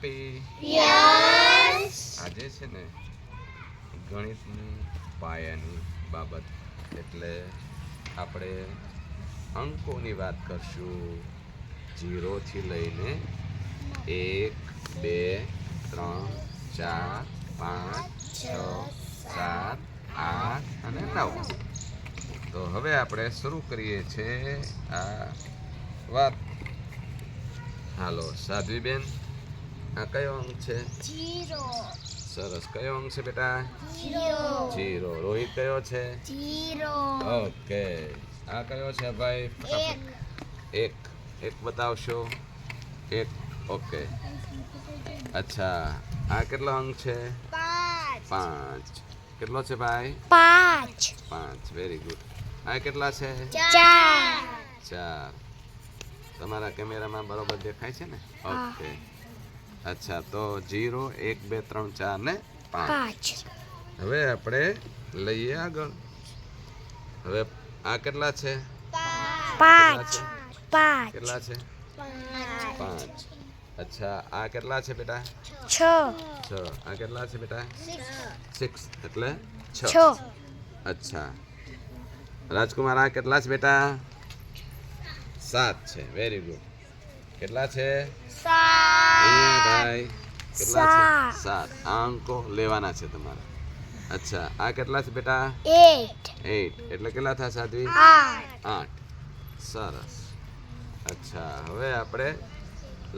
Happy? Yes. આજે છે ને ગણિતની પાયાની બાબત એટલે આપણે અંકોની વાત કરશું. 0 થી લઈને 1 2 3 4 5 6 7 8 અને 9. તો હવે આપણે શરૂ કરીએ છીએ આ વાત. હાલો સાધ્વીબેન, આ કયો અંક છે? 0. સરસ. કયો અંક છે બેટા? 0. 0. રોહિત કયો છે? 0. ઓકે. આ કયો છે ભાઈ? 1. 1 બતાવશો? 1. ઓકે. અચ્છા, આ કેટલો અંક છે? 5. કેટલો છે ભાઈ? 5. 5. Very good. આ કેટલા છે? 4. તમારા કેમેરામાં બરોબર દેખાય છે ને? ઓકે. અચ્છા, તો 0 1 2 3 4 ને 5. હવે આપણે લઈએ આગળ. હવે આ કેટલા છે? 5. કેટલા છે? 5. અચ્છા, આ કેટલા છે બેટા? 6. આ કેટલા છે બેટા? 6 એટલે 6. 6. અચ્છા રાજકુમાર, આ કેટલા છે બેટા? 7 છે. Very good. કેટલા છે? અહીંયા ભાઈ કેટલા છે? 7. આ અંકો લેવાના છે તમારે. અચ્છા, આ કેટલા છે બેટા? 8. એટલે કેટલા થાય સાધ્વી? 8. સરસ. અચ્છા, હવે આપણે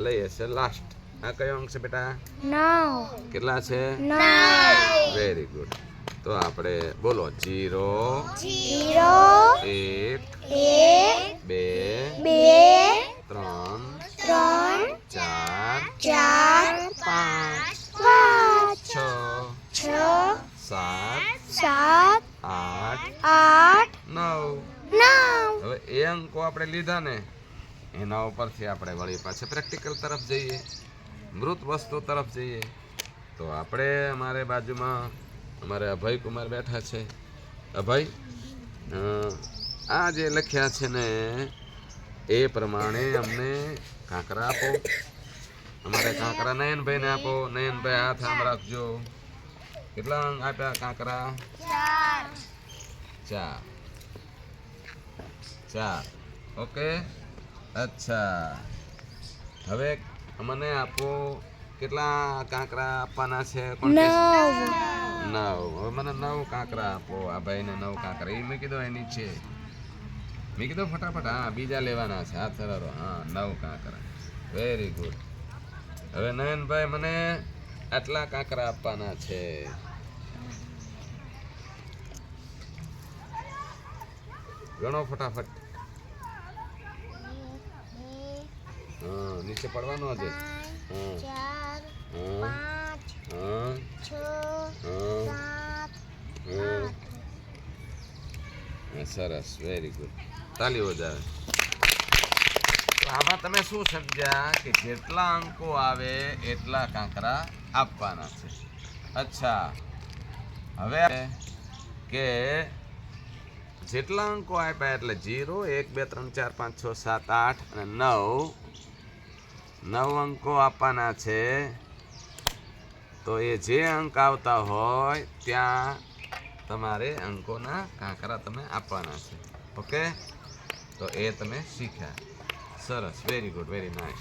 લઈએ છે લાસ્ટ. આ કયો અંક છે બેટા? 9. કેટલા છે? 9. Very good. તો આપણે બોલો 0 0. 1 2 2. 3 3. 4 4. 5 6 7 8 9. હવે એ અંકો આપણે લીધા ને, એના ઉપરથી આપણે વળી પાછા પ્રેક્ટિકલ તરફ જઈએ, મૃત વસ્તુ તરફ જઈએ. તો આપણે અમારે બાજુમાં અમારે અભય કુમાર બેઠા છે. અભય, આ જે લખ્યા છે ને એ પ્રમાણે અમને કાંકરા આપો. અમારે કાંકરા નયનભાઈને આપો. નયનભાઈ હાથ આમ રાખજો. કેટલા અંક આપ્યા કાંકરા? 4. ઓકે. અચ્છા, હવે મને આપો. કેટલા કાંકરા આપવાના છે? 9. હવે મને 9 કાંકરા આપો. આ ભાઈને 9 કાંકરા એ મેં કીધું એની છે. મેં કીધું ફટાફટ. હા, બીજા લેવાના છે. હાથ સરારો. હા, 9 કાંકરા. Very good. હવે નયનભાઈ મને આટલા કાંકરા આપવાના છે. ગણો ફટાફટ. હા, નીચે પડવાનો છે. સરસ. Very good. તાલીઓ જાવે. આમાં તમે શું સમજ્યા કે જેટલા અંકો આવે એટલા કાંકરા આપવાના છે. અચ્છા, હવે કે જેટલા અંકો આપ્યા એટલે 0 1 2 3 4 5 6 7 8 અને 9 અંકો આપવાના છે. તો એ જે અંક આવતા હોય ત્યાં તમારે અંકોના કાંકરા તમે આપવાના છે. ઓકે, તો એ તમે શીખ્યા. સરસ. Very good. Very nice.